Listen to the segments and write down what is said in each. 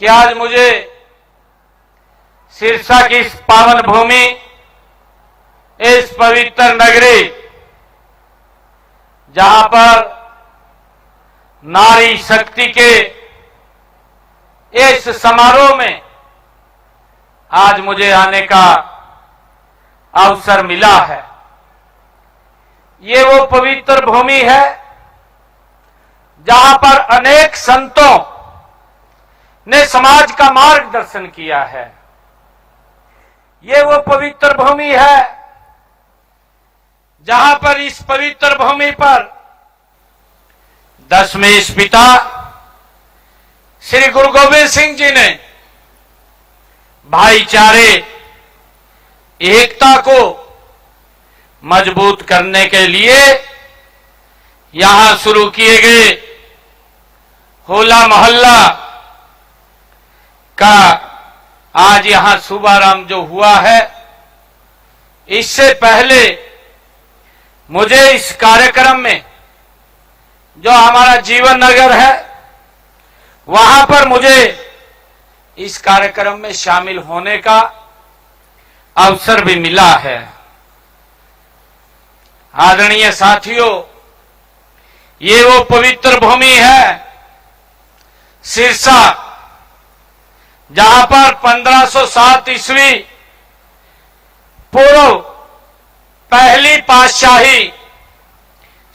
कि आज मुझे सिरसा की इस पावन भूमि, इस पवित्र नगरी, जहां पर नारी शक्ति के इस समारोह में आज मुझे आने का अवसर मिला है। ये वो पवित्र भूमि है जहां पर अनेक संतों ने समाज का मार्गदर्शन किया है। ये वो पवित्र भूमि है जहां पर इस पवित्र भूमि पर दशमेश पिता श्री गुरु गोविंद सिंह जी ने भाईचारे, एकता को मजबूत करने के लिए यहां शुरू किए गए होला मोहल्ला का आज यहां शुभारंभ जो हुआ है, इससे पहले मुझे इस कार्यक्रम में जो हमारा जीवन नगर है वहां पर मुझे इस कार्यक्रम में शामिल होने का अवसर भी मिला है। आदरणीय साथियों, ये वो पवित्र भूमि है सिरसा, जहां पर 1507 ईस्वी पूर्व पहली पातशाही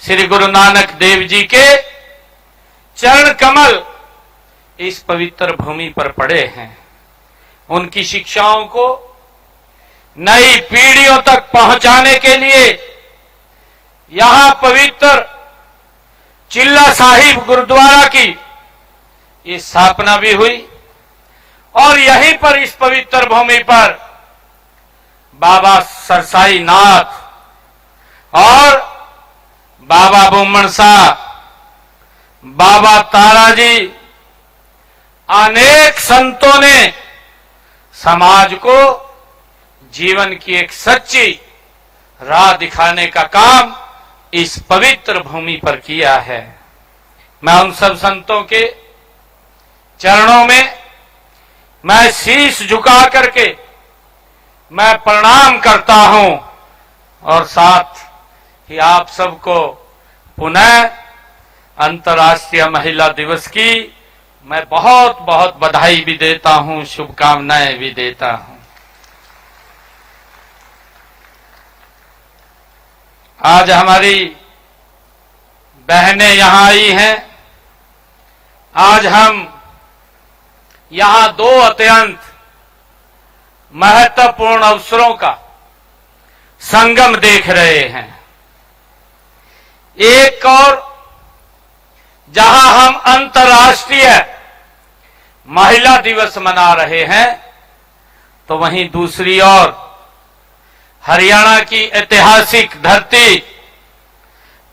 श्री गुरु नानक देव जी के चरण कमल इस पवित्र भूमि पर पड़े हैं। उनकी शिक्षाओं को नई पीढ़ियों तक पहुंचाने के लिए यहां पवित्र चिल्ला साहिब गुरुद्वारा की स्थापना भी हुई और यहीं पर इस पवित्र भूमि पर बाबा सरसाई नाथ और बाबा बुम्मन शाह, बाबा ताराजी, अनेक संतों ने समाज को जीवन की एक सच्ची राह दिखाने का काम इस पवित्र भूमि पर किया है। मैं उन सब संतों के चरणों में मैं शीश झुका करके मैं प्रणाम करता हूं और साथ ही आप सबको पुनः अंतर्राष्ट्रीय महिला दिवस की मैं बहुत बहुत बधाई भी देता हूं, शुभकामनाएं भी देता हूं। आज हमारी बहनें यहां आई हैं। आज हम यहां दो अत्यंत महत्वपूर्ण अवसरों का संगम देख रहे हैं। एक और जहां हम अंतर्राष्ट्रीय महिला दिवस मना रहे हैं, तो वहीं दूसरी ओर हरियाणा की ऐतिहासिक धरती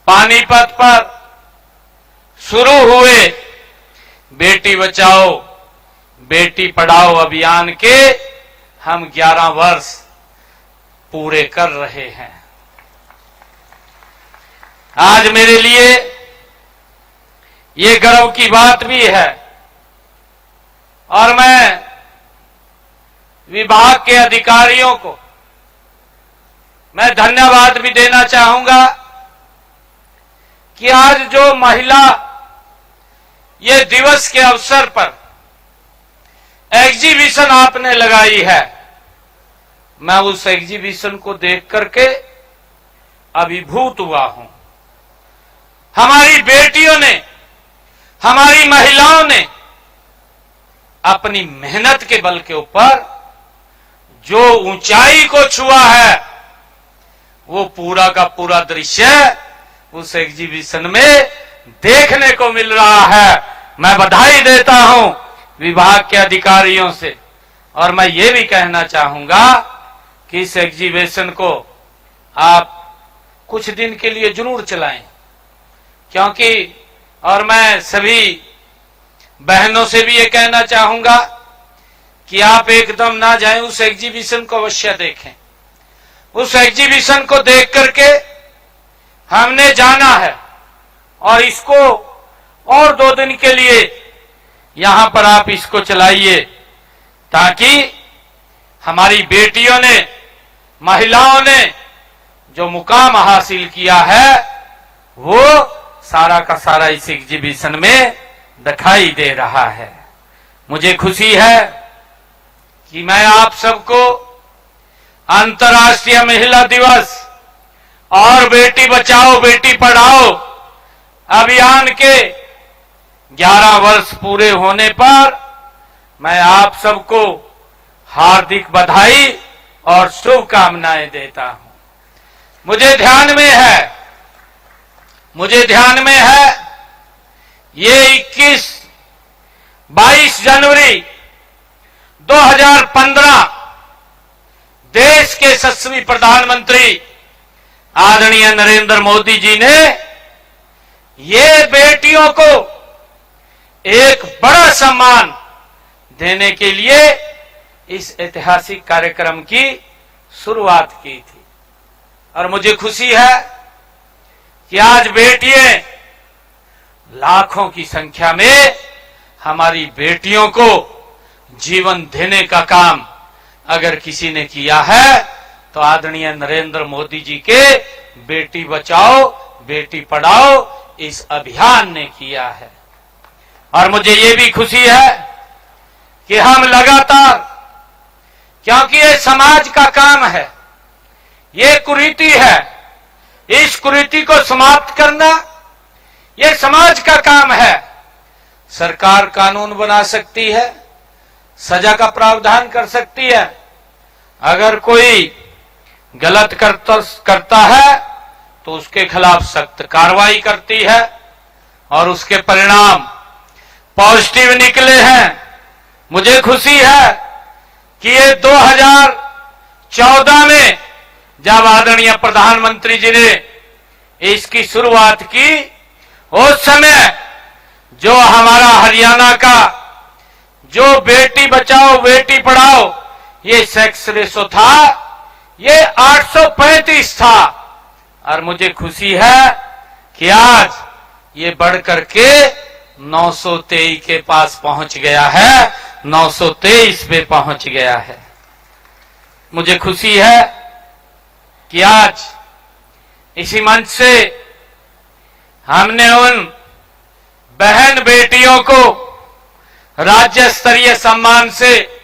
पानीपत पर शुरू हुए बेटी बचाओ बेटी पढ़ाओ अभियान के हम 11 वर्ष पूरे कर रहे हैं। आज मेरे लिए ये गर्व की बात भी है और मैं विभाग के अधिकारियों को मैं धन्यवाद भी देना चाहूंगा कि आज जो महिला ये दिवस के अवसर पर एग्जीबिशन आपने लगाई है, मैं उस एग्जीबिशन को देख करके अभिभूत हुआ हूं। हमारी बेटियों ने, हमारी महिलाओं ने अपनी मेहनत के बल के ऊपर जो ऊंचाई को छुआ है, वो पूरा का पूरा दृश्य उस एग्जीबिशन में देखने को मिल रहा है। मैं बधाई देता हूं विभाग के अधिकारियों से और मैं ये भी कहना चाहूंगा कि इस एग्जीबिशन को आप कुछ दिन के लिए जरूर चलाएं, क्योंकि और मैं सभी बहनों से भी ये कहना चाहूंगा कि आप एकदम ना जाएं, उस एग्जीबिशन को अवश्य देखें। उस एग्जीबिशन को देख करके हमने जाना है और इसको और 2 दिन के लिए यहां पर आप इसको चलाइए, ताकि हमारी बेटियों ने, महिलाओं ने जो मुकाम हासिल किया है वो सारा का सारा इस एग्जीबिशन में दिखाई दे रहा है। मुझे खुशी है कि मैं आप सबको अंतर्राष्ट्रीय महिला दिवस और बेटी बचाओ बेटी पढ़ाओ अभियान के 11 वर्ष पूरे होने पर मैं आप सबको हार्दिक बधाई और शुभकामनाएं देता हूं। मुझे ध्यान में है ये 22 जनवरी 2015 देश के यशस्वी प्रधानमंत्री आदरणीय नरेंद्र मोदी जी ने ये बेटियों को एक बड़ा सम्मान देने के लिए इस ऐतिहासिक कार्यक्रम की शुरुआत की थी। और मुझे खुशी है कि आज बेटियां लाखों की संख्या में हमारी बेटियों को जीवन देने का काम अगर किसी ने किया है तो आदरणीय नरेंद्र मोदी जी के बेटी बचाओ बेटी पढ़ाओ इस अभियान ने किया है। और मुझे ये भी खुशी है कि हम लगातार, क्योंकि ये समाज का काम है, ये कुरीति है, इस कुरीति को समाप्त करना ये समाज का काम है। सरकार कानून बना सकती है, सजा का प्रावधान कर सकती है, अगर कोई गलत करता है तो उसके खिलाफ सख्त कार्रवाई करती है और उसके परिणाम पॉजिटिव निकले हैं। मुझे खुशी है कि ये 2014 में जब आदरणीय प्रधानमंत्री जी ने इसकी शुरुआत की, उस समय जो हमारा हरियाणा का जो बेटी बचाओ बेटी पढ़ाओ ये सेक्स रेशो था, ये 835 था। और मुझे खुशी है कि आज ये बढ़कर के 923 के पास पहुंच गया है, 923 पे पहुंच गया है। मुझे खुशी है कि आज इसी मंच से हमने उन बहन बेटियों को राज्य स्तरीय सम्मान से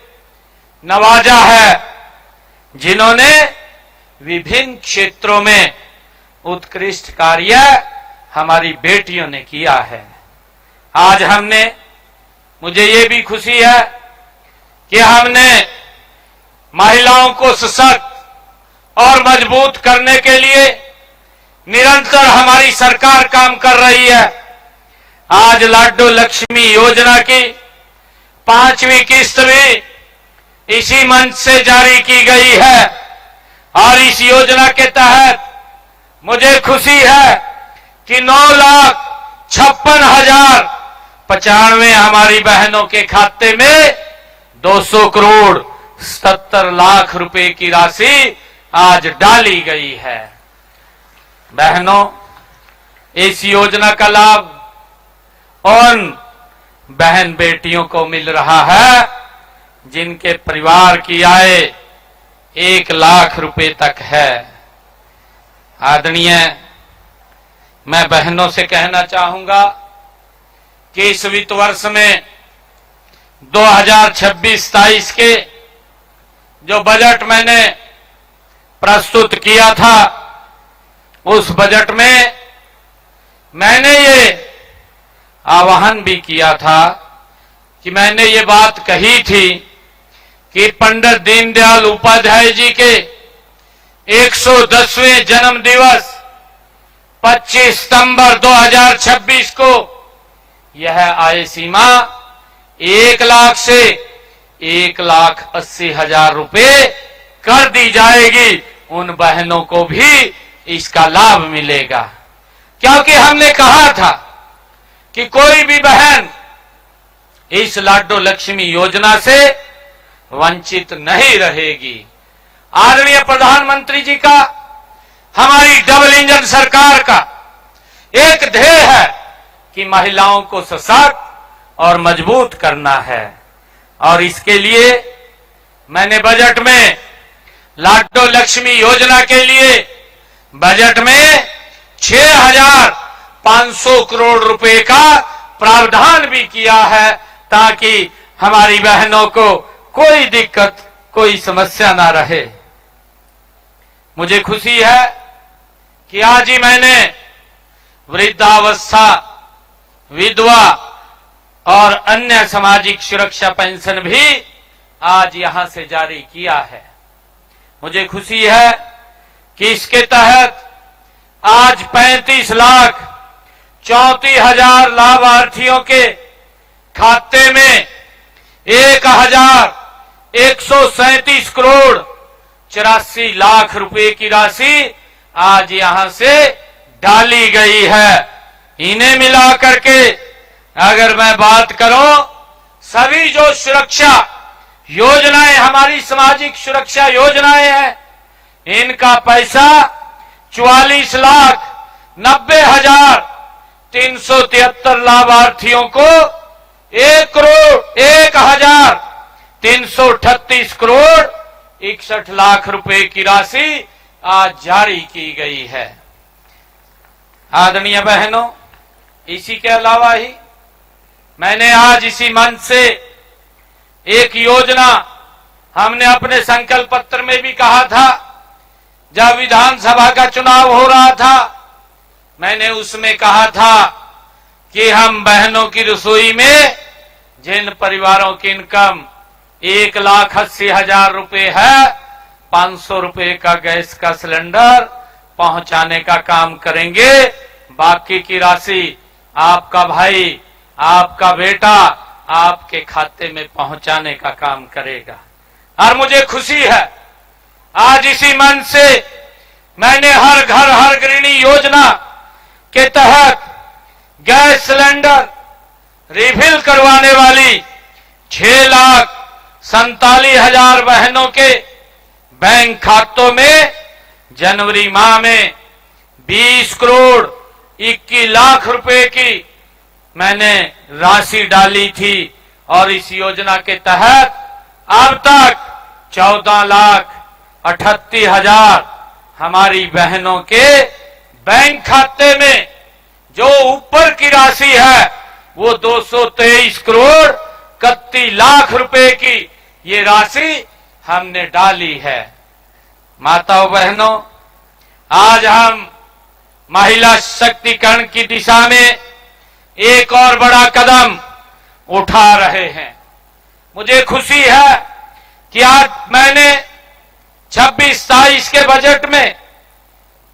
नवाजा है जिन्होंने विभिन्न क्षेत्रों में उत्कृष्ट कार्य हमारी बेटियों ने किया है। आज मुझे ये भी खुशी है कि हमने महिलाओं को सशक्त और मजबूत करने के लिए निरंतर हमारी सरकार काम कर रही है। आज लाडो लक्ष्मी योजना की 5वीं किस्त भी इसी मंच से जारी की गई है और इस योजना के तहत मुझे खुशी है कि 9,56,095 हमारी बहनों के खाते में 200 करोड़ 77 लाख रुपए की राशि आज डाली गई है। बहनों, इस योजना का लाभ उन बहन बेटियों को मिल रहा है जिनके परिवार की आय 1 लाख रुपए तक है। आदरणीय, मैं बहनों से कहना चाहूंगा कि इस वित्त वर्ष में 2026-27 के जो बजट मैंने प्रस्तुत किया था, उस बजट में मैंने ये आह्वान भी किया था कि मैंने ये बात कही थी कि पंडित दीनदयाल उपाध्याय जी के 110वें जन्म दिवस 25 सितंबर 2026 को यह आय सीमा 1 लाख से 1,80,000 रुपए कर दी जाएगी। उन बहनों को भी इसका लाभ मिलेगा, क्योंकि हमने कहा था कि कोई भी बहन इस लाडो लक्ष्मी योजना से वंचित नहीं रहेगी। आदरणीय प्रधानमंत्री जी का, हमारी डबल इंजन सरकार का एक ध्येय है कि महिलाओं को सशक्त और मजबूत करना है। और इसके लिए मैंने बजट में लाडो लक्ष्मी योजना के लिए बजट में 6,500 करोड़ रुपए का प्रावधान भी किया है, ताकि हमारी बहनों को कोई दिक्कत, कोई समस्या ना रहे। मुझे खुशी है कि आज ही मैंने वृद्धावस्था, विधवा और अन्य सामाजिक सुरक्षा पेंशन भी आज यहां से जारी किया है। मुझे खुशी है कि इसके तहत आज 35,34,000 लाभार्थियों के खाते में 1,137 करोड़ 84 लाख रुपए की राशि आज यहां से डाली गई है। इन्हें मिला करके अगर मैं बात करूं, सभी जो सुरक्षा योजनाएं, हमारी सामाजिक सुरक्षा योजनाएं हैं, इनका पैसा 44,90,373 लाभार्थियों को 1,01,338 करोड़ 61 लाख रुपए की राशि आज जारी की गई है। आदरणीय बहनों, इसी के अलावा ही मैंने आज इसी मंच से एक योजना, हमने अपने संकल्प पत्र में भी कहा था, जब विधानसभा का चुनाव हो रहा था, मैंने उसमें कहा था कि हम बहनों की रसोई में जिन परिवारों की इनकम 1,80,000 रुपए है, 500 रुपए का गैस का सिलेंडर पहुंचाने का काम करेंगे। बाकी की राशि आपका भाई, आपका बेटा आपके खाते में पहुंचाने का काम करेगा। और मुझे खुशी है आज इसी मंच से मैंने हर घर हर गृहिणी योजना के तहत गैस सिलेंडर रिफिल करवाने वाली 6,47,000 बहनों के बैंक खातों में जनवरी माह में 20 करोड़ 21 लाख रुपए की मैंने राशि डाली थी। और इस योजना के तहत अब तक 14,38,000 हमारी बहनों के बैंक खाते में जो ऊपर की राशि है वो 223 करोड़ 31 लाख रुपए की ये राशि हमने डाली है। माताओं बहनों, आज हम महिला सशक्तिकरण की दिशा में एक और बड़ा कदम उठा रहे हैं। मुझे खुशी है कि आज मैंने 26-27 के बजट में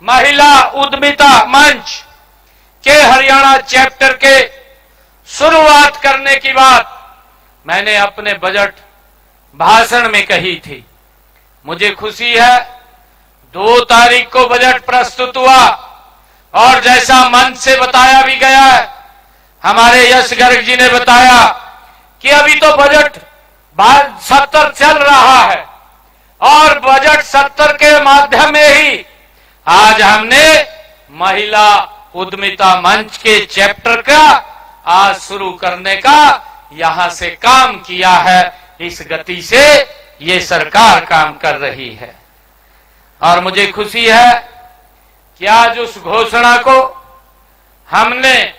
महिला उद्यमिता मंच के हरियाणा चैप्टर के शुरुआत करने की बात मैंने अपने बजट भाषण में कही थी। मुझे खुशी है 2 तारीख को बजट प्रस्तुत हुआ और जैसा मंच से बताया भी गया है, हमारे यश गर्ग जी ने बताया कि अभी तो बजट 70 चल रहा है और बजट 70 के माध्यम में ही आज हमने महिला उद्यमिता मंच के चैप्टर का आज शुरू करने का यहां से काम किया है। इस गति से ये सरकार काम कर रही है और मुझे खुशी है कि आज उस घोषणा को हमने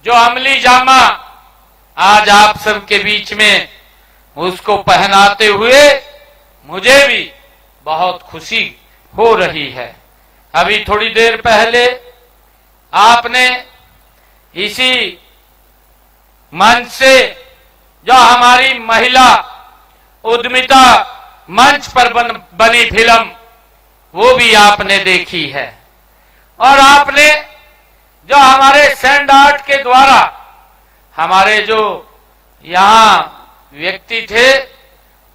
जो अमली जामा आज आप सबके बीच में उसको पहनाते हुए मुझे भी बहुत खुशी हो रही है। अभी थोड़ी देर पहले आपने इसी मंच से जो हमारी महिला उद्यमिता मंच पर बनी फिल्म वो भी आपने देखी है और आपने जो हमारे सैंड आर्ट के द्वारा हमारे जो यहाँ व्यक्ति थे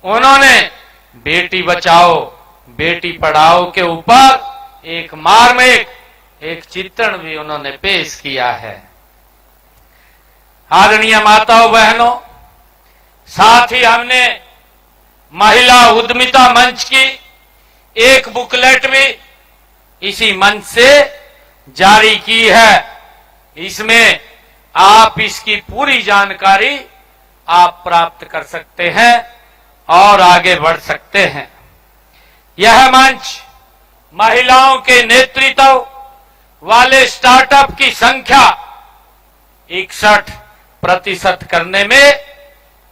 उन्होंने बेटी बचाओ बेटी पढ़ाओ के ऊपर एक मार्मिक एक चित्रण भी उन्होंने पेश किया है। आदरणीय माताओं बहनों, साथ ही हमने महिला उद्यमिता मंच की एक बुकलेट भी इसी मंच से जारी की है। इसमें आप इसकी पूरी जानकारी आप प्राप्त कर सकते हैं और आगे बढ़ सकते हैं। यह मंच महिलाओं के नेतृत्व वाले स्टार्टअप की संख्या 61% करने में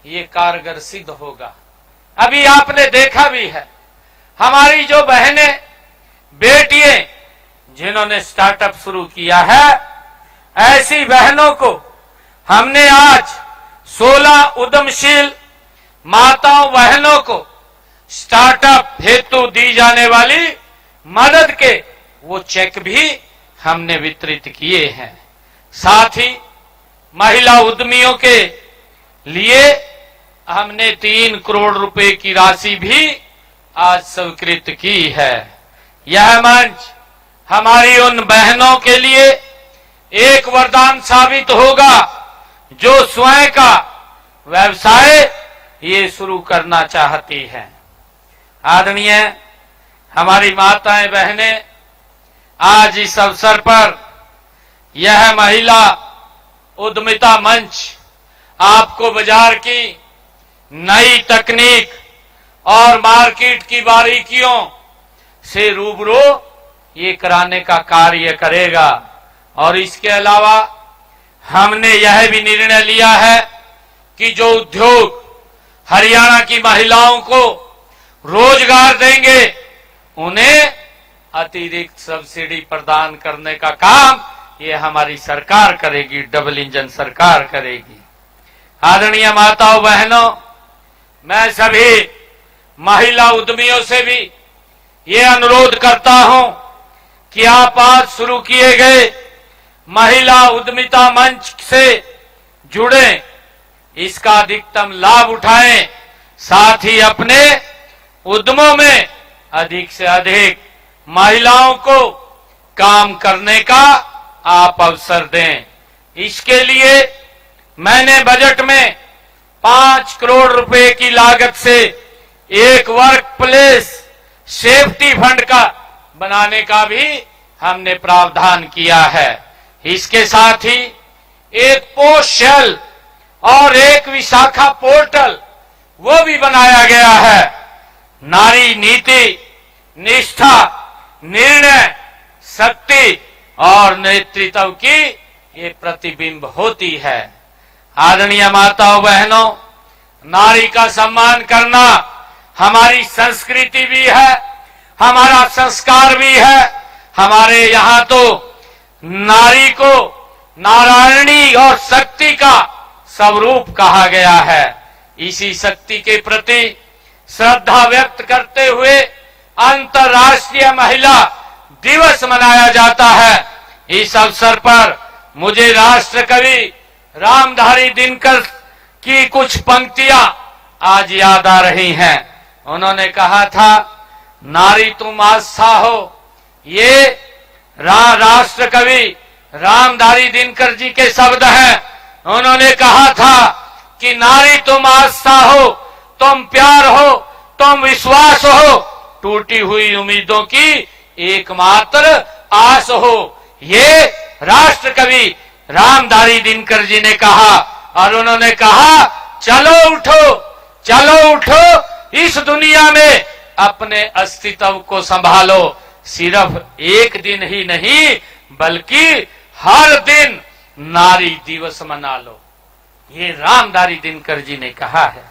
ये कारगर सिद्ध होगा। अभी आपने देखा भी है, हमारी जो बहनें बेटियां जिन्होंने स्टार्टअप शुरू किया है, ऐसी बहनों को हमने आज 16 उद्यमशील माताओं बहनों को स्टार्टअप हेतु दी जाने वाली मदद के वो चेक भी हमने वितरित किए हैं। साथ ही महिला उद्यमियों के लिए हमने 3 करोड़ रुपए की राशि भी आज स्वीकृत की है। यह मंच हमारी उन बहनों के लिए एक वरदान साबित होगा जो स्वयं का व्यवसाय ये शुरू करना चाहती हैं। आदरणीय हमारी माताएं बहनें, आज इस अवसर पर यह महिला उद्यमिता मंच आपको बाजार की नई तकनीक और मार्केट की बारीकियों से रूबरू ये कराने का कार्य करेगा। और इसके अलावा हमने यह भी निर्णय लिया है कि जो उद्योग हरियाणा की महिलाओं को रोजगार देंगे, उन्हें अतिरिक्त सब्सिडी प्रदान करने का काम ये हमारी सरकार करेगी, डबल इंजन सरकार करेगी। आदरणीय माताओं बहनों, मैं सभी महिला उद्यमियों से भी ये अनुरोध करता हूं कि आप आज शुरू किए गए महिला उद्यमिता मंच से जुड़े, इसका अधिकतम लाभ उठाएं, साथ ही अपने उद्यमों में अधिक से अधिक महिलाओं को काम करने का आप अवसर दें। इसके लिए मैंने बजट में 5 करोड़ रुपए की लागत से एक वर्क प्लेस सेफ्टी फंड का बनाने का भी हमने प्रावधान किया है। इसके साथ ही एक पोस्ट शेल और एक विशाखा पोर्टल वो भी बनाया गया है। नारी नीति, निष्ठा, निर्णय शक्ति और नेतृत्व की ये प्रतिबिंब होती है। आदरणीय माताओं बहनों, नारी का सम्मान करना हमारी संस्कृति भी है, हमारा संस्कार भी है। हमारे यहाँ तो नारी को नारायणी और शक्ति का स्वरूप कहा गया है। इसी शक्ति के प्रति श्रद्धा व्यक्त करते हुए अंतर्राष्ट्रीय महिला दिवस मनाया जाता है। इस अवसर पर मुझे राष्ट्र कवि रामधारी दिनकर की कुछ पंक्तियां आज याद आ रही हैं। उन्होंने कहा था, नारी तुम आस्था हो। ये राष्ट्र कवि रामधारी दिनकर जी के शब्द हैं। उन्होंने कहा था कि नारी तुम आस्था हो, तुम प्यार हो, तुम विश्वास हो, टूटी हुई उम्मीदों की एकमात्र आस हो। ये राष्ट्र कवि रामधारी दिनकर जी ने कहा और उन्होंने कहा, चलो उठो, चलो उठो, इस दुनिया में अपने अस्तित्व को संभालो। सिर्फ एक दिन ही नहीं बल्कि हर दिन नारी दिवस मना लो। ये रामधारी दिनकर जी ने कहा है।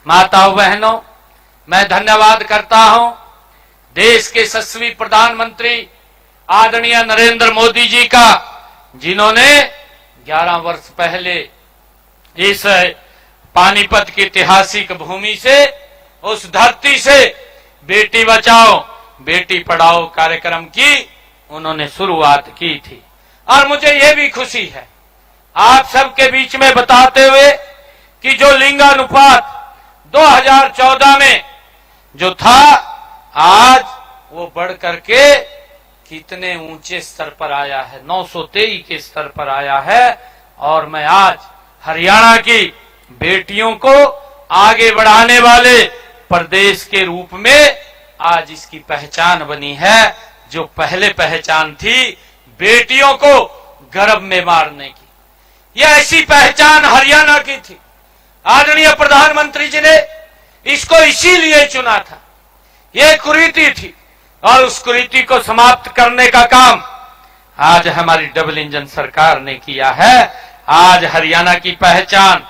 माताओं बहनों, मैं धन्यवाद करता हूं देश के यशस्वी प्रधानमंत्री आदरणीय नरेंद्र मोदी जी का, जिन्होंने 11 वर्ष पहले इस पानीपत की ऐतिहासिक भूमि से, उस धरती से बेटी बचाओ बेटी पढ़ाओ कार्यक्रम की उन्होंने शुरुआत की थी। और मुझे ये भी खुशी है आप सबके बीच में बताते हुए कि जो लिंगानुपात 2014 में जो था, आज वो बढ़ करके कितने ऊंचे स्तर पर आया है, 923 के स्तर पर आया है। और मैं आज हरियाणा की बेटियों को आगे बढ़ाने वाले प्रदेश के रूप में आज इसकी पहचान बनी है। जो पहले पहचान थी बेटियों को गर्भ में मारने की, यह ऐसी पहचान हरियाणा की थी। आदरणीय प्रधानमंत्री जी ने इसको इसीलिए चुना था। यह कुरीति थी और उस कुरीति को समाप्त करने का काम आज हमारी डबल इंजन सरकार ने किया है। आज हरियाणा की पहचान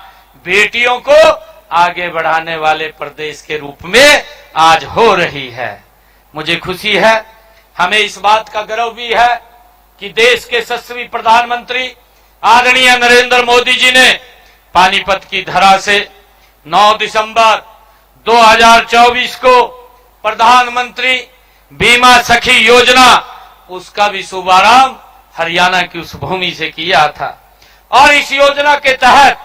बेटियों को आगे बढ़ाने वाले प्रदेश के रूप में आज हो रही है। मुझे खुशी है, हमें इस बात का गर्व भी है कि देश के यशस्वी प्रधानमंत्री आदरणीय नरेंद्र मोदी जी ने पानीपत की धरा से 9 दिसंबर 2024 को प्रधानमंत्री बीमा सखी योजना, उसका भी शुभारंभ हरियाणा की उस भूमि से किया था। और इस योजना के तहत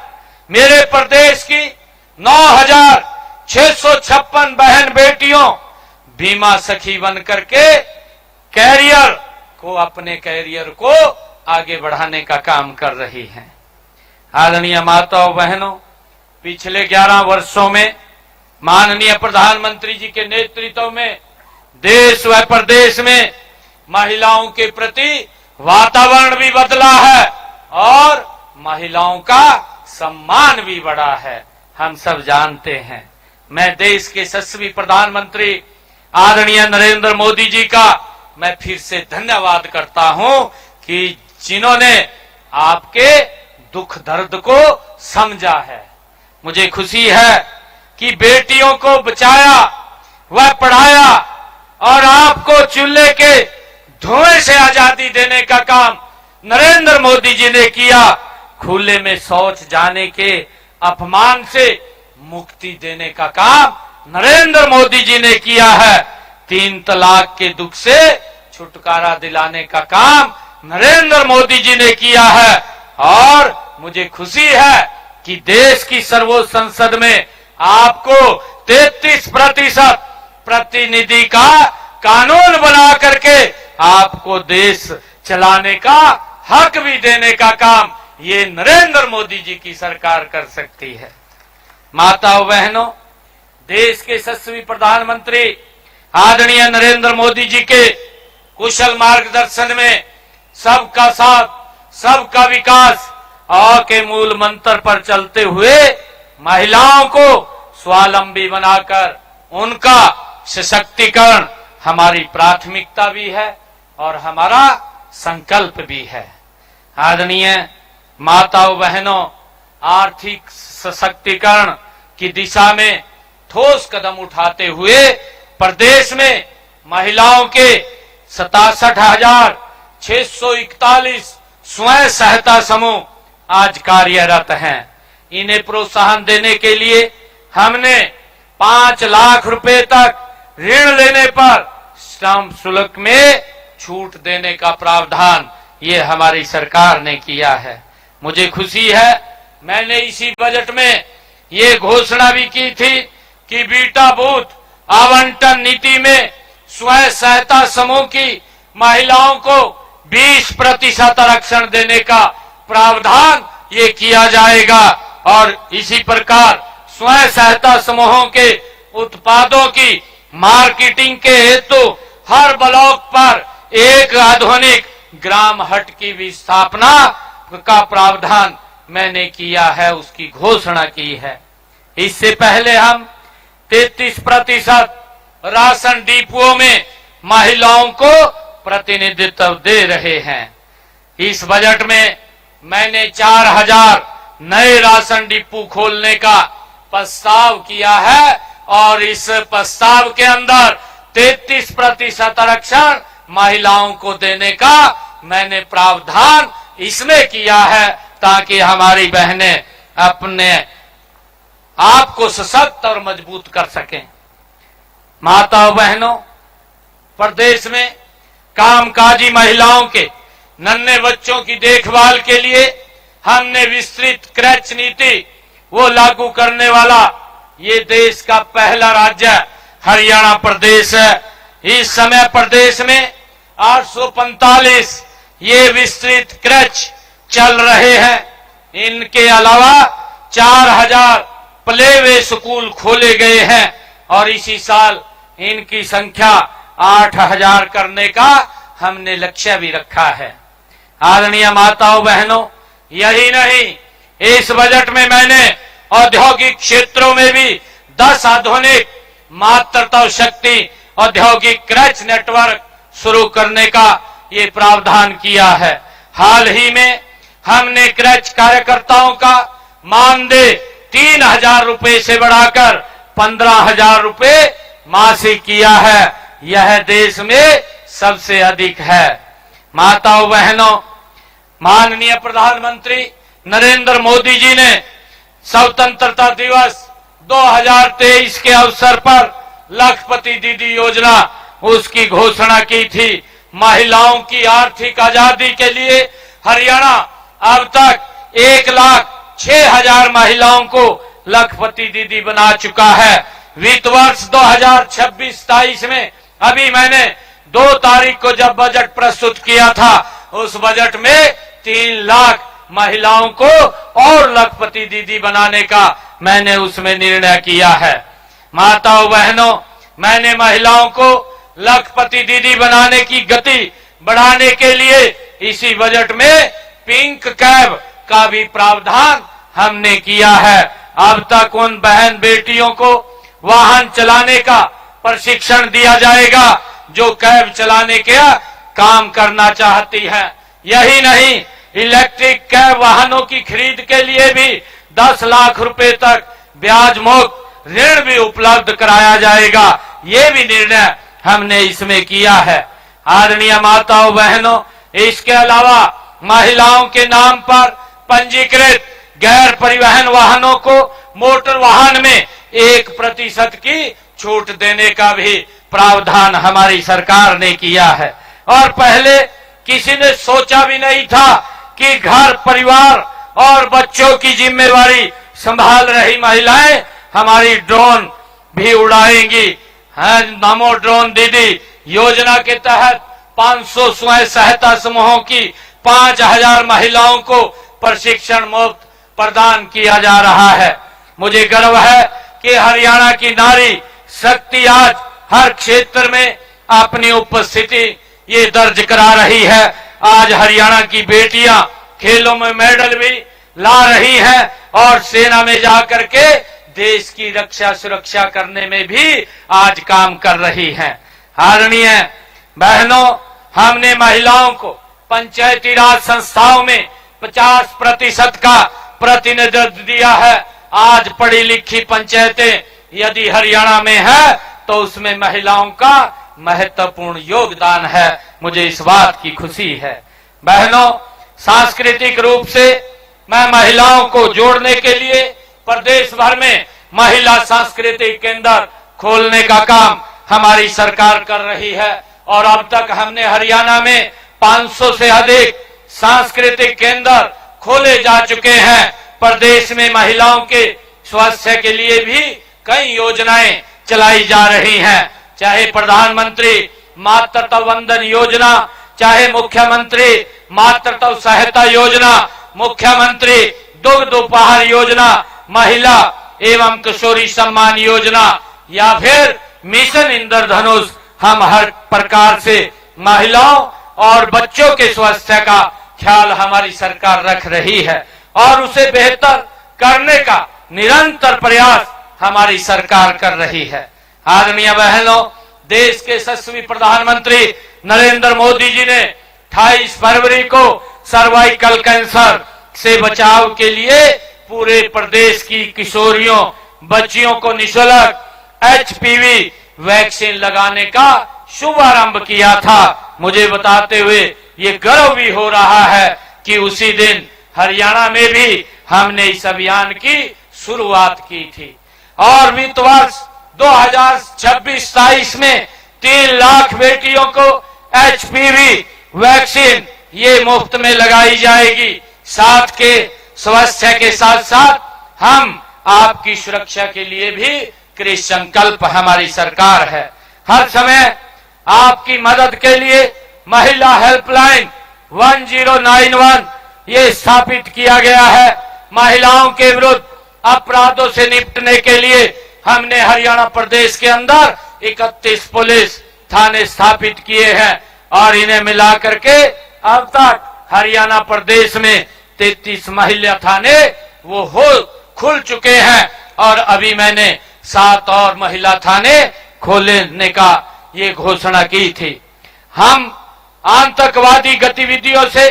मेरे प्रदेश की 9,656 बहन बेटियों बीमा सखी बनकर के अपने कैरियर को आगे बढ़ाने का काम कर रही हैं। आदरणीय माताओं बहनों, पिछले 11 वर्षों में माननीय प्रधानमंत्री जी के नेतृत्व में देश व प्रदेश में महिलाओं के प्रति वातावरण भी बदला है और महिलाओं का सम्मान भी बढ़ा है। हम सब जानते हैं। मैं देश के यशस्वी प्रधानमंत्री आदरणीय नरेंद्र मोदी जी का मैं फिर से धन्यवाद करता हूं कि जिन्होंने आपके दुख दर्द को समझा है। मुझे खुशी है कि बेटियों को बचाया व पढ़ाया और आपको चूल्हे के धुएं से आजादी देने का काम नरेंद्र मोदी जी ने किया। खुले में शौच जाने के अपमान से मुक्ति देने का काम नरेंद्र मोदी जी ने किया है। 3 तलाक के दुख से छुटकारा दिलाने का काम नरेंद्र मोदी जी ने किया है। और मुझे खुशी है कि देश की सर्वोच्च संसद में आपको 33% प्रतिनिधि का कानून बना करके आपको देश चलाने का हक भी देने का काम ये नरेंद्र मोदी जी की सरकार कर सकती है। माताओं बहनों, देश के यशस्वी प्रधानमंत्री आदरणीय नरेंद्र मोदी जी के कुशल मार्गदर्शन में सबका साथ, सबका विकास के मूल मंत्र पर चलते हुए महिलाओं को स्वावलंबी बनाकर उनका सशक्तिकरण हमारी प्राथमिकता भी है और हमारा संकल्प भी है। आदरणीय माताओं बहनों, आर्थिक सशक्तिकरण की दिशा में ठोस कदम उठाते हुए प्रदेश में महिलाओं के 67,641 स्वयं सहायता समूह आज कार्यरत हैं। इन्हें प्रोत्साहन देने के लिए हमने 5 लाख रुपए तक ऋण लेने पर श्रम शुल्क में छूट देने का प्रावधान ये हमारी सरकार ने किया है। मुझे खुशी है, मैंने इसी बजट में ये घोषणा भी की थी कि बीटा बूथ आवंटन नीति में स्वयं सहायता समूह की महिलाओं को 20% आरक्षण देने का प्रावधान ये किया जाएगा। और इसी प्रकार स्वयं सहायता समूहों के उत्पादों की मार्केटिंग के हेतु हर ब्लॉक पर एक आधुनिक ग्राम हट की भी स्थापना का प्रावधान मैंने किया है, उसकी घोषणा की है। इससे पहले हम 33% राशन डिपुओं में महिलाओं को प्रतिनिधित्व दे रहे हैं। इस बजट में मैंने 4,000 नए राशन डिपो खोलने का प्रस्ताव किया है और इस प्रस्ताव के अंदर 33% आरक्षण महिलाओं को देने का मैंने प्रावधान इसमें किया है ताकि हमारी बहनें अपने आप को सशक्त और मजबूत कर सकें। माताओं बहनों, प्रदेश में कामकाजी महिलाओं के नन्हे बच्चों की देखभाल के लिए हमने विस्तृत क्रच नीति वो लागू करने वाला ये देश का पहला राज्य हरियाणा प्रदेश है। इस समय प्रदेश में 845 ये विस्तृत क्रच चल रहे हैं। इनके अलावा 4,000 प्ले वे स्कूल खोले गए हैं और इसी साल इनकी संख्या 8,000 करने का हमने लक्ष्य भी रखा है। आदरणीय माताओं बहनों, यही नहीं, इस बजट में मैंने औद्योगिक क्षेत्रों में भी 10 आधुनिक मातृत्व शक्ति औद्योगिक क्रच नेटवर्क शुरू करने का ये प्रावधान किया है। हाल ही में हमने क्रच कार्यकर्ताओं का मानदेय 3,000 रुपए से बढ़ाकर 15,000 रुपए मासिक किया है। यह देश में सबसे अधिक है। माताओं बहनों, माननीय प्रधानमंत्री नरेंद्र मोदी जी ने स्वतंत्रता दिवस 2023 के अवसर पर लखपति दीदी योजना उसकी घोषणा की थी। महिलाओं की आर्थिक आजादी के लिए हरियाणा अब तक 1,06,000 महिलाओं को लखपति दीदी बना चुका है। वित्त वर्ष 2026-27 में अभी मैंने 2 तारीख को जब बजट प्रस्तुत किया था, उस बजट में 3 लाख महिलाओं को और लखपति दीदी बनाने का मैंने उसमें निर्णय किया है। माताओं बहनों, मैंने महिलाओं को लखपति दीदी बनाने की गति बढ़ाने के लिए इसी बजट में पिंक कैब का भी प्रावधान हमने किया है। अब तक उन बहन बेटियों को वाहन चलाने का प्रशिक्षण दिया जाएगा जो कैब चलाने का काम करना चाहती है। यही नहीं, इलेक्ट्रिक कैब वाहनों की खरीद के लिए भी 10 लाख रुपए तक ब्याज मुक्त ऋण भी उपलब्ध कराया जाएगा। ये भी निर्णय हमने इसमें किया है। आदरणीय माताओं बहनों, इसके अलावा महिलाओं के नाम पर पंजीकृत गैर परिवहन वाहनों को मोटर वाहन में 1% की छूट देने का भी प्रावधान हमारी सरकार ने किया है। और पहले किसी ने सोचा भी नहीं था कि घर परिवार और बच्चों की जिम्मेवारी संभाल रही महिलाएं हमारी ड्रोन भी उड़ाएंगी। नमो ड्रोन दीदी योजना के तहत 500 स्वयं सहायता समूहों की 5,000 महिलाओं को प्रशिक्षण मुफ्त प्रदान किया जा रहा है। मुझे गर्व है कि हरियाणा की नारी शक्ति आज हर क्षेत्र में अपनी उपस्थिति ये दर्ज करा रही है। आज हरियाणा की बेटियां खेलों में मेडल भी ला रही हैं और सेना में जाकर के देश की रक्षा सुरक्षा करने में भी आज काम कर रही हैं। आदरणीय बहनों, हमने महिलाओं को पंचायती राज संस्थाओं में 50% का प्रतिनिधित्व दिया है। आज पढ़ी लिखी पंचायतें यदि हरियाणा में है तो उसमें महिलाओं का महत्वपूर्ण योगदान है। मुझे इस बात की खुशी है। बहनों, सांस्कृतिक रूप से मैं महिलाओं को जोड़ने के लिए प्रदेश भर में महिला सांस्कृतिक केंद्र खोलने का काम हमारी सरकार कर रही है और अब तक हमने हरियाणा में 500 से अधिक सांस्कृतिक केंद्र खोले जा चुके हैं। प्रदेश में महिलाओं के स्वास्थ्य के लिए भी कई योजनाएं चलाई जा रही हैं, चाहे प्रधानमंत्री मातृत्व वंदन योजना, चाहे मुख्यमंत्री मातृत्व सहायता योजना, मुख्यमंत्री दुग्ध उपहार योजना, महिला एवं किशोरी सम्मान योजना या फिर मिशन इंद्रधनुष। हम हर प्रकार से महिलाओं और बच्चों के स्वास्थ्य का ख्याल हमारी सरकार रख रही है और उसे बेहतर करने का निरंतर प्रयास हमारी सरकार कर रही है। आदरणीय बहनों, देश के यशस्वी प्रधानमंत्री नरेंद्र मोदी जी ने 28 फरवरी को सर्वाइकल कैंसर से बचाव के लिए पूरे प्रदेश की किशोरियों बच्चियों को निःशुल्क HPV वैक्सीन लगाने का शुभारंभ किया था। मुझे बताते हुए ये गर्व भी हो रहा है कि उसी दिन हरियाणा में भी हमने इस अभियान की शुरुआत की थी और वित्त वर्ष 2026-27 में 3 लाख बेटियों को HPV वैक्सीन ये मुफ्त में लगाई जाएगी। साथ के स्वास्थ्य के साथ साथ हम आपकी सुरक्षा के लिए भी कृत संकल्प हमारी सरकार है। हर समय आपकी मदद के लिए महिला हेल्पलाइन 1091 ये स्थापित किया गया है। महिलाओं के विरुद्ध अपराधों से निपटने के लिए हमने हरियाणा प्रदेश के अंदर 31 पुलिस थाने स्थापित किए हैं और इन्हें मिलाकर के अब तक हरियाणा प्रदेश में 33 महिला थाने वो खुल चुके हैं और अभी मैंने 7 और महिला थाने खोलने का ये घोषणा की थी। हम आतंकवादी गतिविधियों से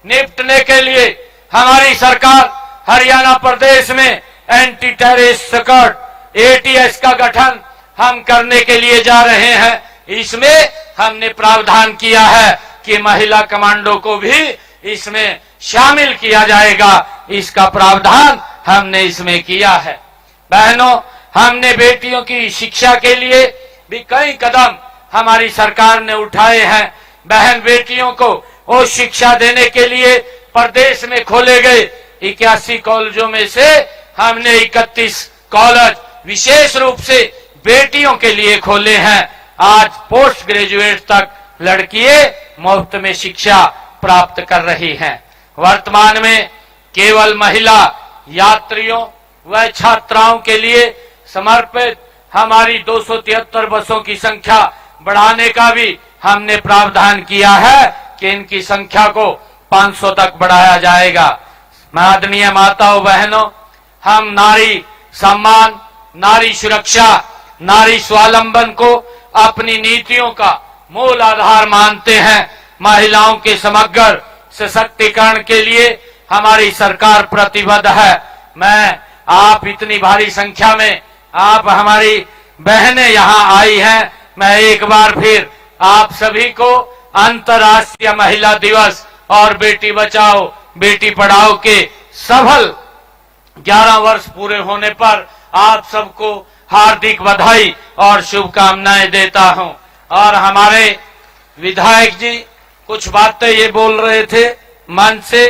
निपटने के लिए हमारी सरकार हरियाणा प्रदेश में एंटी टेररिस्ट स्क्वाड एटीएस का गठन हम करने के लिए जा रहे हैं। इसमें हमने प्रावधान किया है कि महिला कमांडो को भी इसमें शामिल किया जाएगा। इसका प्रावधान हमने इसमें किया है। बहनों, हमने बेटियों की शिक्षा के लिए भी कई कदम हमारी सरकार ने उठाए हैं। बहन बेटियों को वो शिक्षा देने के लिए प्रदेश में खोले गए 81 कॉलेजों में से हमने 31 कॉलेज विशेष रूप से बेटियों के लिए खोले हैं। आज पोस्ट ग्रेजुएट तक लड़कियां मुफ्त में शिक्षा प्राप्त कर रही हैं। वर्तमान में केवल महिला यात्रियों व छात्राओं के लिए समर्पित हमारी 273 बसों की संख्या बढ़ाने का भी हमने प्रावधान किया है कि इनकी संख्या को 500 तक बढ़ाया जाएगा। आदरणीय माताओं बहनों, हम नारी सम्मान, नारी सुरक्षा, नारी स्वावलंबन को अपनी नीतियों का मूल आधार मानते हैं। महिलाओं के समग्र सशक्तिकरण के लिए हमारी सरकार प्रतिबद्ध है। मैं आप इतनी भारी संख्या में आप हमारी बहनें यहाँ आई हैं, मैं एक बार फिर आप सभी को अंतर्राष्ट्रीय महिला दिवस और बेटी बचाओ बेटी पढ़ाओ के सफल 11 वर्ष पूरे होने पर आप सबको हार्दिक बधाई और शुभकामनाएं देता हूं। और हमारे विधायक जी कुछ बातें ये बोल रहे थे मन से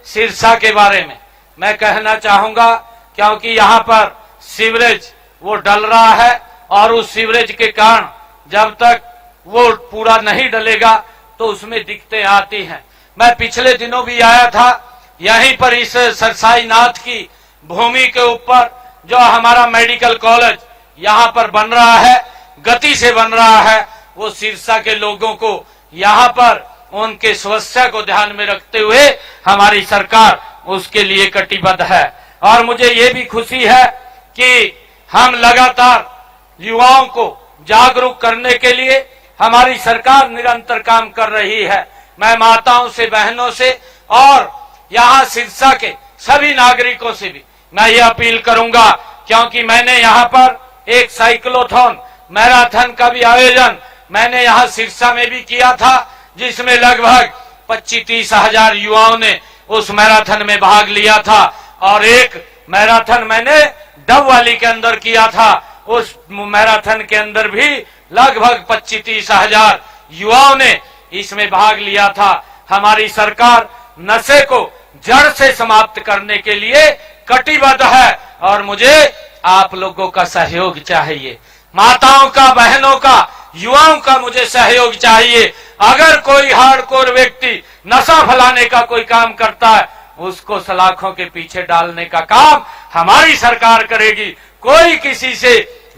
सिरसा के बारे में। मैं कहना चाहूंगा क्योंकि यहाँ पर सीवरेज वो डल रहा है और उस सीवरेज के कारण जब तक वो पूरा नहीं डलेगा तो उसमें दिक्कतें आती हैं। मैं पिछले दिनों भी आया था यहीं पर इस सरसाई नाथ की भूमि के ऊपर जो हमारा मेडिकल कॉलेज यहाँ पर बन रहा है, गति से बन रहा है। वो सिरसा के लोगों को यहाँ पर उनके सुरक्षा को ध्यान में रखते हुए हमारी सरकार उसके लिए कटिबद्ध है। और मुझे ये भी खुशी है कि हम लगातार युवाओं को जागरूक करने के लिए हमारी सरकार निरंतर काम कर रही है। मैं माताओं से, बहनों से और यहाँ सिरसा के सभी नागरिकों से भी मैं ये अपील करूंगा, क्योंकि मैंने यहाँ पर एक साइक्लोथॉन मैराथन का भी आयोजन मैंने यहाँ सिरसा में भी किया था, जिसमें लगभग 25-30 हजार युवाओं ने उस मैराथन में भाग लिया था। और एक मैराथन मैंने डबवाली के अंदर किया था, उस मैराथन के अंदर भी लगभग 25-30 हजार युवाओं ने इसमें भाग लिया था। हमारी सरकार नशे को जड़ से समाप्त करने के लिए कटिबद्ध है और मुझे आप लोगों का सहयोग चाहिए। माताओं का, बहनों का, युवाओं का मुझे सहयोग चाहिए। अगर कोई हार्डकोर व्यक्ति नशा फैलाने का कोई काम करता है, उसको सलाखों के पीछे डालने का काम हमारी सरकार करेगी। कोई किसी से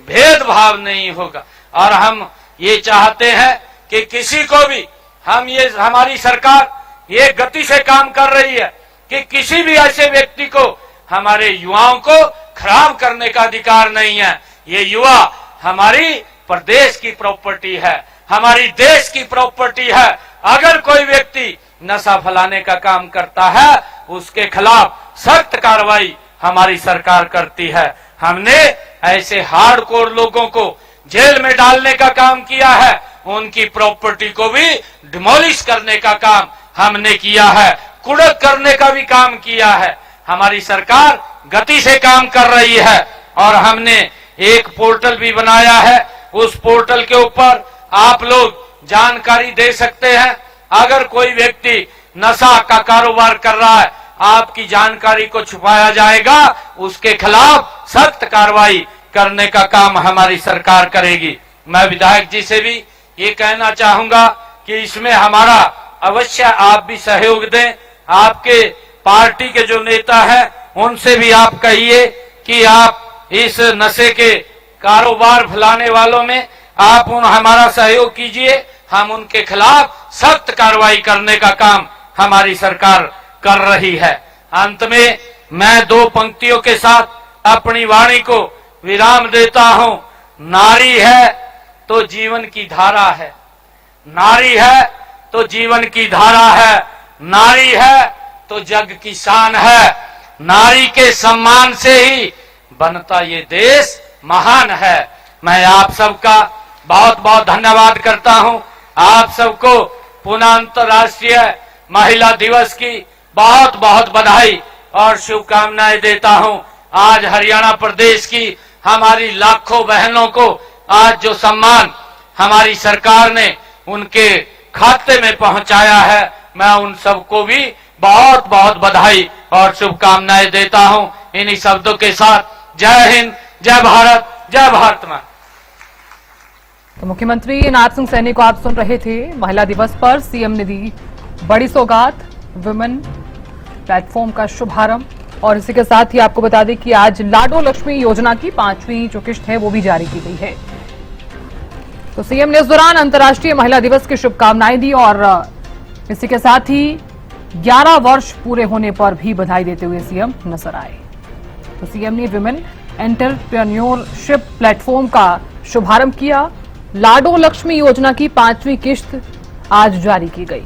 भेदभाव नहीं होगा। और हम ये चाहते हैं कि किसी को भी हमारी सरकार ये गति से काम कर रही है कि किसी भी ऐसे व्यक्ति को, हमारे युवाओं को खराब करने का अधिकार नहीं है। ये युवा हमारी प्रदेश की प्रॉपर्टी है, हमारी देश की प्रॉपर्टी है। अगर कोई व्यक्ति नशा फैलाने का काम करता है, उसके खिलाफ सख्त कार्रवाई हमारी सरकार करती है। हमने ऐसे हार्डकोर लोगों को जेल में डालने का काम किया है, उनकी प्रॉपर्टी को भी डिमोलिश करने का काम हमने किया है, कुड़क करने का भी काम किया है। हमारी सरकार गति से काम कर रही है और हमने एक पोर्टल भी बनाया है। उस पोर्टल के ऊपर आप लोग जानकारी दे सकते हैं। अगर कोई व्यक्ति नशा का कारोबार कर रहा है, आपकी जानकारी को छुपाया जाएगा, उसके खिलाफ सख्त कार्रवाई करने का काम हमारी सरकार करेगी। मैं विधायक जी से भी ये कहना चाहूंगा कि इसमें हमारा अवश्य आप भी सहयोग दें। आपके पार्टी के जो नेता हैं उनसे भी आप कहिए कि आप इस नशे के कारोबार फैलाने वालों में आप हमारा सहयोग कीजिए। हम उनके खिलाफ सख्त कार्रवाई करने का काम हमारी सरकार कर रही है। अंत में मैं दो पंक्तियों के साथ अपनी वाणी को विराम देता हूं। नारी है तो जीवन की धारा है, नारी है तो जीवन की धारा है, नारी है तो जग की शान है, नारी के सम्मान से ही बनता ये देश महान है। मैं आप सबका बहुत बहुत धन्यवाद करता हूं। आप सबको पुनः अंतर्राष्ट्रीय महिला दिवस की बहुत बहुत बधाई और शुभकामनाएं देता हूं। आज हरियाणा प्रदेश की हमारी लाखों बहनों को आज जो सम्मान हमारी सरकार ने उनके खाते में पहुंचाया है, मैं उन सबको भी बहुत बहुत बधाई और शुभकामनाएं देता हूं। इन्हीं शब्दों के साथ जय हिंद, जय भारत, जय भारत मां। तो मुख्यमंत्री नाथ सिंह सैनी को आप सुन रहे थे। महिला दिवस पर सीएम ने दी बड़ी सौगात, वुमेन प्लेटफॉर्म का शुभारंभ। और इसी के साथ ही आपको बता दें कि आज लाडो लक्ष्मी योजना की 5वीं जो किश्त है वो भी जारी की गई है। तो सीएम ने इस दौरान अंतर्राष्ट्रीय महिला दिवस की शुभकामनाएं दी और इसी के साथ ही 11 वर्ष पूरे होने पर भी बधाई देते हुए सीएम नजर आए। तो सीएम ने विमेन एंटरप्रेन्योरशिप प्लेटफॉर्म का शुभारंभ किया। लाडो लक्ष्मी योजना की 5वीं किश्त आज जारी की गई।